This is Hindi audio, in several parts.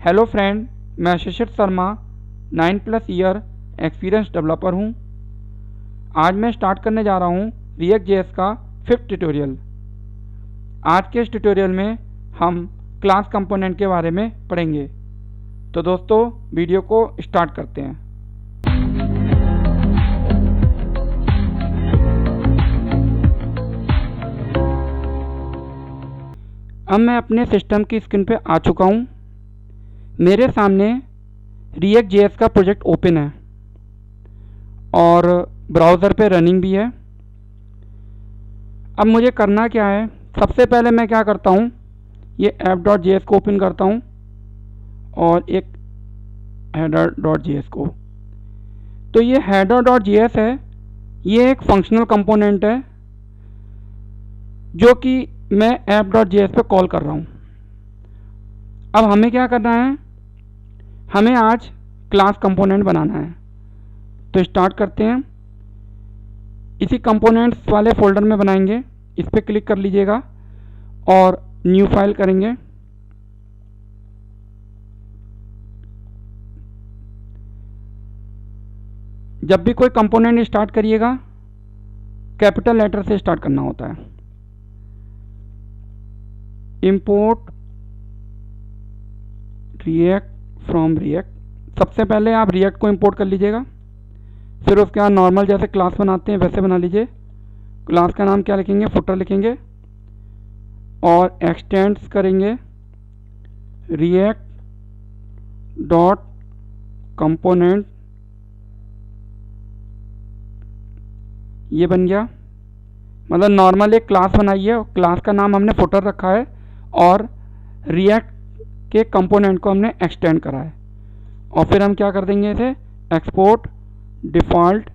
हेलो फ्रेंड, मैं शिशिर शर्मा 9+ ईयर एक्सपीरियंस डेवलपर हूँ। आज मैं स्टार्ट करने जा रहा हूँ React.js का 5th ट्यूटोरियल। आज के इस ट्यूटोरियल में हम क्लास कंपोनेंट के बारे में पढ़ेंगे। तो दोस्तों, वीडियो को स्टार्ट करते हैं। अब मैं अपने सिस्टम की स्क्रीन पे आ चुका हूँ। मेरे सामने React.js का प्रोजेक्ट ओपन है और ब्राउज़र पे रनिंग भी है। अब मुझे करना क्या है, सबसे पहले मैं क्या करता हूँ, ये app.js को ओपन करता हूँ और एक header.js को। तो ये header.js है, ये एक फंक्शनल कंपोनेंट है जो कि मैं app.js पे कॉल कर रहा हूँ। अब हमें क्या करना है, हमें आज क्लास कंपोनेंट बनाना है। तो स्टार्ट करते हैं। इसी कंपोनेंट्स वाले फोल्डर में बनाएंगे। इस पर क्लिक कर लीजिएगा और न्यू फाइल करेंगे। जब भी कोई कंपोनेंट स्टार्ट करिएगा, कैपिटल लेटर से स्टार्ट करना होता है। Import react from react. सबसे पहले आप रिएक्ट को इंपोर्ट कर लीजिएगा। फिर उसके बाद नॉर्मल जैसे क्लास बनाते हैं वैसे बना लीजिए। क्लास का नाम क्या लिखेंगे, फुटर लिखेंगे और एक्सटेंड्स करेंगे रिएक्ट डॉट कंपोनेंट। ये बन गया। मतलब नॉर्मल एक क्लास बनाई है, क्लास का नाम हमने फुटर रखा है और रिएक्ट के कंपोनेंट को हमने एक्सटेंड करा है। और फिर हम क्या कर देंगे, इसे एक्सपोर्ट डिफ़ॉल्ट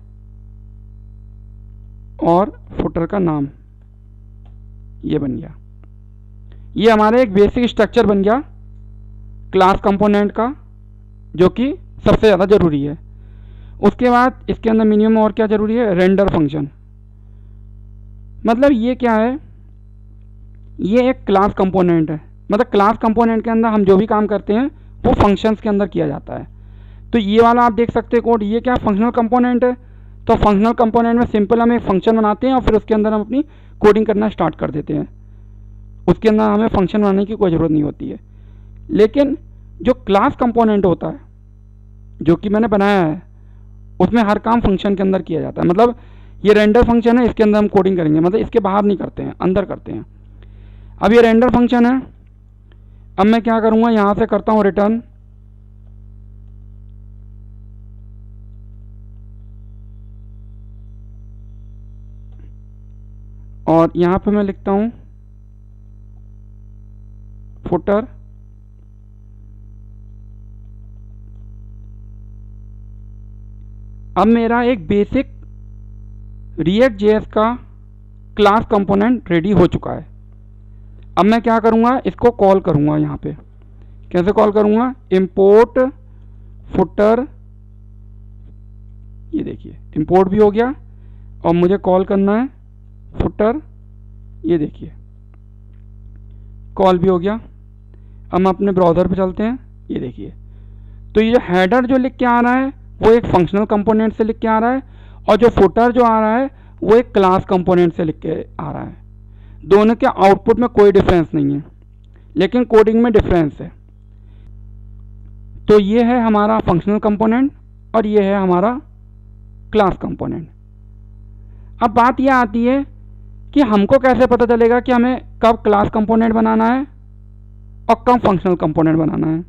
और फुटर का नाम। ये बन गया। ये हमारा एक बेसिक स्ट्रक्चर बन गया क्लास कंपोनेंट का, जो कि सबसे ज़्यादा ज़रूरी है। उसके बाद इसके अंदर मिनिमम और क्या ज़रूरी है, रेंडर फंक्शन। मतलब ये क्या है, ये एक क्लास कंपोनेंट है। मतलब क्लास कंपोनेंट के अंदर हम जो भी काम करते हैं वो फंक्शंस के अंदर किया जाता है। तो ये वाला आप देख सकते हैं कोड, ये क्या फंक्शनल कंपोनेंट है। तो फंक्शनल कंपोनेंट में सिंपल हम एक फंक्शन बनाते हैं और फिर उसके अंदर हम अपनी कोडिंग करना स्टार्ट कर देते हैं। उसके अंदर हमें फंक्शन बनाने की कोई ज़रूरत नहीं होती है। लेकिन जो क्लास कंपोनेंट होता है, जो कि मैंने बनाया है, उसमें हर काम फंक्शन के अंदर किया जाता है। मतलब ये रेंडर फंक्शन है, इसके अंदर हम कोडिंग करेंगे। मतलब इसके बाहर नहीं करते हैं, अंदर करते हैं। अब ये रेंडर फंक्शन है। अब मैं क्या करूँगा, यहाँ से करता हूँ रिटर्न। और यहाँ पे मैं लिखता हूँ फुटर। अब मेरा एक बेसिक React.js का क्लास कंपोनेंट रेडी हो चुका है। अब मैं क्या करूँगा, इसको कॉल करूँगा। यहाँ पे कैसे कॉल करूँगा, इंपोर्ट फुटर। ये देखिए इंपोर्ट भी हो गया और मुझे कॉल करना है फुटर। ये देखिए कॉल भी हो गया। अब हम अपने ब्राउज़र पे चलते हैं। ये देखिए, तो ये जो हेडर जो लिख के आ रहा है वो एक फंक्शनल कंपोनेंट से लिख के आ रहा है और जो फुटर जो आ रहा है वो एक क्लास कंपोनेंट से लिख के आ रहा है। दोनों के आउटपुट में कोई डिफरेंस नहीं है, लेकिन कोडिंग में डिफरेंस है। तो ये है हमारा फंक्शनल कंपोनेंट और ये है हमारा क्लास कंपोनेंट। अब बात यह आती है कि हमको कैसे पता चलेगा कि हमें कब क्लास कंपोनेंट बनाना है और कब फंक्शनल कंपोनेंट बनाना है।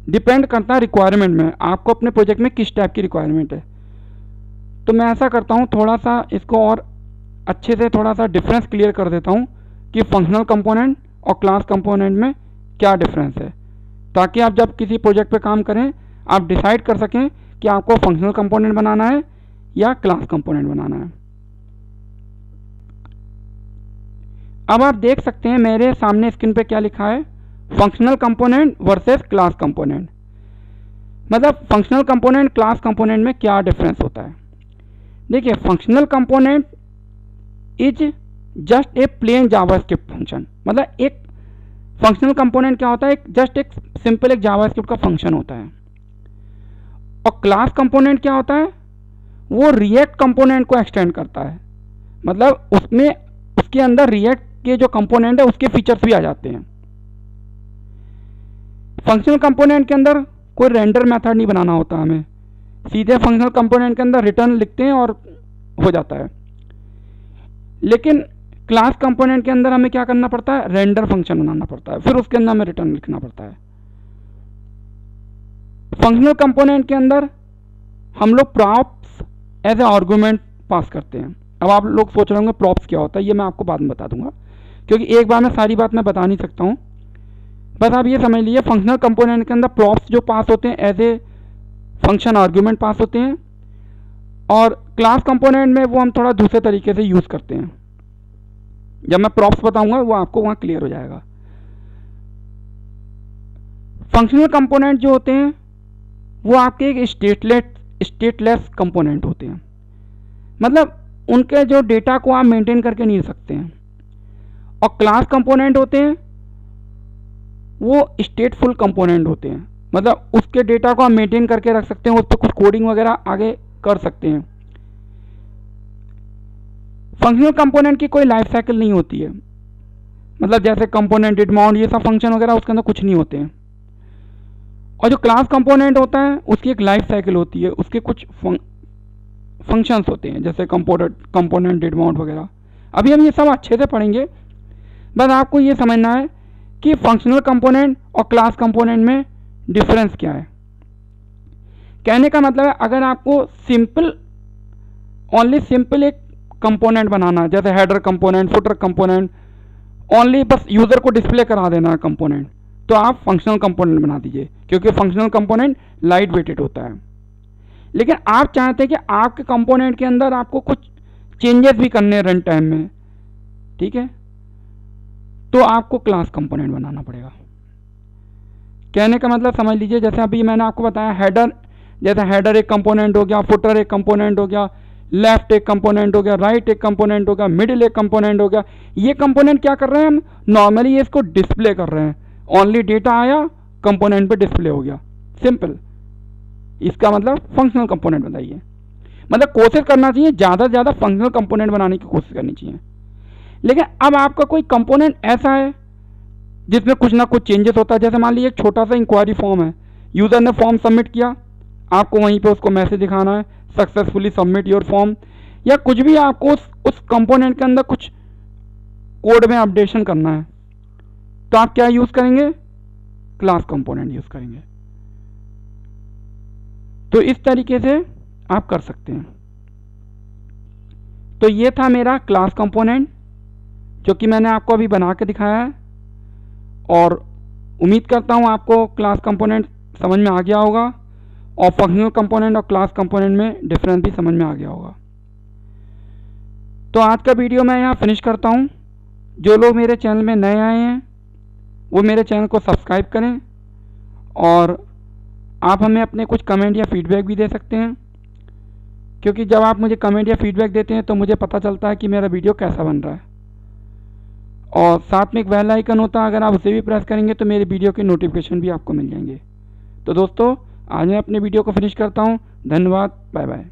डिपेंड करता है रिक्वायरमेंट में, आपको अपने प्रोजेक्ट में किस टाइप की रिक्वायरमेंट है। तो मैं ऐसा करता हूँ, थोड़ा सा इसको और अच्छे से थोड़ा सा डिफरेंस क्लियर कर देता हूँ कि फंक्शनल कंपोनेंट और क्लास कंपोनेंट में क्या डिफरेंस है, ताकि आप जब किसी प्रोजेक्ट पे काम करें आप डिसाइड कर सकें कि आपको फंक्शनल कंपोनेंट बनाना है या क्लास कंपोनेंट बनाना है। अब आप देख सकते हैं मेरे सामने स्क्रीन पे क्या लिखा है, functional component versus class component. मतलब फंक्शनल कंपोनेंट क्लास कंपोनेंट में क्या डिफरेंस होता है। देखिए, फंक्शनल कंपोनेंट is just a plain JavaScript function. मतलब एक फंक्शनल कंपोनेंट क्या होता है, जस्ट एक सिंपल एक जावास्क्रिप्ट का फंक्शन होता है। और क्लास कंपोनेंट क्या होता है, वो रिएक्ट कंपोनेंट को एक्सटेंड करता है, मतलब उसमें उसके अंदर रिएक्ट के जो कंपोनेंट है उसके फीचर्स भी आ जाते हैं। फंक्शनल कंपोनेंट के अंदर कोई रेंडर मेथड नहीं बनाना होता हमें, सीधे फंक्शनल कंपोनेंट के अंदर रिटर्न लिखते हैं और हो जाता है। लेकिन क्लास कंपोनेंट के अंदर हमें क्या करना पड़ता है, रेंडर फंक्शन बनाना पड़ता है, फिर उसके अंदर हमें रिटर्न लिखना पड़ता है। फंक्शनल कंपोनेंट के अंदर हम लोग प्रॉप्स एज ए आर्गुमेंट पास करते हैं। अब आप लोग सोच रहे होंगे प्रॉप्स क्या होता है, ये मैं आपको बाद में बता दूंगा, क्योंकि एक बार में सारी बात मैं बता नहीं सकता हूँ। बस आप ये समझ लीजिए फंक्शनल कंपोनेंट के अंदर प्रॉप्स जो पास होते हैं एज ए फंक्शन आर्गुमेंट पास होते हैं, और क्लास कंपोनेंट में वो हम थोड़ा दूसरे तरीके से यूज़ करते हैं। जब मैं प्रॉप्स बताऊंगा वो आपको वहाँ क्लियर हो जाएगा। फंक्शनल कंपोनेंट जो होते हैं वो आपके एक स्टेटलेस कंपोनेंट होते हैं, मतलब उनके जो डेटा को आप मेंटेन करके नहीं रख सकते हैं। और क्लास कंपोनेंट होते हैं वो स्टेटफुल कंपोनेंट होते हैं, मतलब उसके डेटा को आप मेंटेन करके रख सकते हैं, उस पर कुछ कोडिंग वगैरह आगे कर सकते हैं। फंक्शनल कंपोनेंट की कोई लाइफ साइकिल नहीं होती है, मतलब जैसे कंपोनेंट डिड माउंट ये सब फंक्शन वगैरह उसके अंदर कुछ नहीं होते हैं। और जो क्लास कंपोनेंट होता है उसकी एक लाइफ साइकिल होती है, उसके कुछ फंक्शंस होते हैं जैसे कंपोनेंट डिड माउंट वगैरह। अभी हम ये सब अच्छे से पढ़ेंगे, बस आपको ये समझना है कि फंक्शनल कंपोनेंट और क्लास कंपोनेंट में डिफरेंस क्या है। कहने का मतलब है अगर आपको ओनली सिंपल एक कंपोनेंट बनाना है, जैसे header component, footer component, only बस यूज़र को डिस्प्ले करा देना है कंपोनेंट, तो आप फंक्शनल कंपोनेंट बना दीजिए, क्योंकि फंक्शनल कंपोनेंट लाइट वेटेड होता है। लेकिन आप चाहते हैं कि आपके कंपोनेंट के अंदर आपको कुछ चेंजेस भी करने हैं रन टाइम में, ठीक है, तो आपको क्लास कंपोनेंट बनाना पड़ेगा। कहने का मतलब समझ लीजिए, जैसे अभी मैंने आपको बताया हेडर, जैसे हेडर एक कंपोनेंट हो गया, फुटर एक कंपोनेंट हो गया, लेफ्ट एक कंपोनेंट हो गया, राइट एक कंपोनेंट हो गया, मिडिल एक कंपोनेंट हो गया। ये कंपोनेंट क्या कर रहे हैं, हम नॉर्मली इसको डिस्प्ले कर रहे हैं, ओनली डेटा आया कंपोनेंट पे डिस्प्ले हो गया, सिंपल। इसका मतलब फंक्शनल कंपोनेंट बताइए, मतलब कोशिश करना चाहिए ज़्यादा से ज़्यादा फंक्शनल कंपोनेंट बनाने की कोशिश करनी चाहिए। लेकिन अब आपका कोई कंपोनेंट ऐसा है जिसमें कुछ ना कुछ चेंजेस होता है, जैसे मान लीजिए एक छोटा सा इंक्वायरी फॉर्म है, यूज़र ने फॉर्म सबमिट किया, आपको वहीं पे उसको मैसेज दिखाना है सक्सेसफुली सबमिट योर फॉर्म, या कुछ भी आपको उस कंपोनेंट के अंदर कुछ कोड में अपडेशन करना है, तो आप क्या यूज़ करेंगे, क्लास कंपोनेंट यूज़ करेंगे। तो इस तरीके से आप कर सकते हैं। तो ये था मेरा क्लास कंपोनेंट जो कि मैंने आपको अभी बना के दिखाया है, और उम्मीद करता हूँ आपको क्लास कंपोनेंट समझ में आ गया होगा, और फंक्शनल कंपोनेंट और क्लास कंपोनेंट में डिफरेंस भी समझ में आ गया होगा। तो आज का वीडियो मैं यहाँ फिनिश करता हूँ। जो लोग मेरे चैनल में नए आए हैं वो मेरे चैनल को सब्सक्राइब करें, और आप हमें अपने कुछ कमेंट या फीडबैक भी दे सकते हैं, क्योंकि जब आप मुझे कमेंट या फीडबैक देते हैं तो मुझे पता चलता है कि मेरा वीडियो कैसा बन रहा है। और साथ में एक बेल आइकन होता है, अगर आप उसे भी प्रेस करेंगे तो मेरे वीडियो के नोटिफिकेशन भी आपको मिल जाएंगे। तो दोस्तों आज मैं अपने वीडियो को फिनिश करता हूँ। धन्यवाद, बाय बाय।